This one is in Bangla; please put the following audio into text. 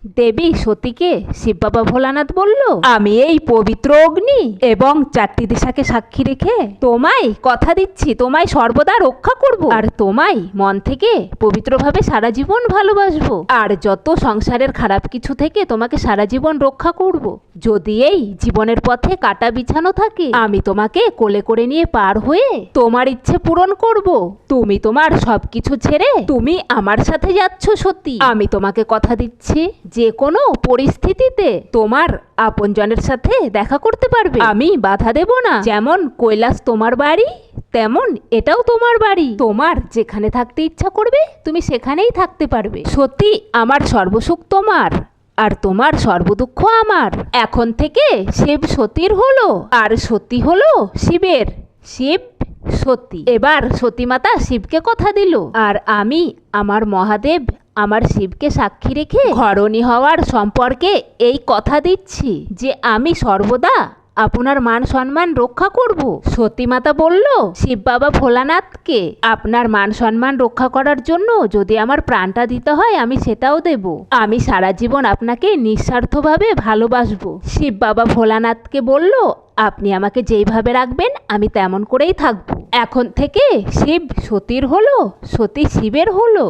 দেবী সতীকে শিব বাবা ভোলানাথ বলল, আমি এই পবিত্র অগ্নি এবং 4টি দিশাকে সাক্ষী রেখে তোমায় কথা দিচ্ছি, তোমায় সর্বদা রক্ষা করব, আর তোমায় মন থেকে পবিত্রভাবে সারা জীবন ভালোবাসবো, আর যত সংসারের খারাপ কিছু থেকে তোমাকে সারা জীবন রক্ষা করব। যদি এই জীবনের পথে কাটা বিছানো থাকে, আমি তোমাকে কোলে করে নিয়ে পার হয়ে তোমার ইচ্ছে পূরণ করব। তুমি তোমার সবকিছু ছেড়ে তুমি আমার সাথে যাচ্ছ সতী। আমি তোমাকে কথা দিচ্ছি, যে কোনো পরিস্থিতিতে তোমার আপনজনের সাথে দেখা করতে পারবে, আমি বাধা দেব না। যেমন কৈলাস তোমার বাড়ি, তেমন এটাও তোমার বাড়ি। তোমার যেখানে থাকতে ইচ্ছা করবে তুমি সেখানেই থাকতে পারবে। সতী, আমার সর্বসুখ তোমার, আর তোমার সর্বদুঃখ আমার। এখন থেকে শিব সতীর হলো, আর সতী হলো শিবের। শিব সতী। এবার সতী মাতা শিবকে কথা দিল, আর আমি আমার মহাদেব আমার শিবকে সাক্ষী রেখে ঘরণী হওয়ার সম্পর্কে এই কথা দিচ্ছি যে আমি সর্বদা আপনার মান সম্মান রক্ষা করব। সতী মাতা বলল শিব বাবা ভোলানাথকে, আপনার মান সম্মান রক্ষা করার জন্য যদি আমার প্রাণটা দিতে হয় আমি সেটাও দেব। আমি সারা জীবন আপনাকে নিঃস্বার্থভাবে ভালোবাসবো। শিব বাবা ভোলানাথকে বলল, আপনি আমাকে যেইভাবে রাখবেন আমি তেমন করেই থাকবো। এখন থেকে শিব সতীর হলো, সতী শিবের হলো।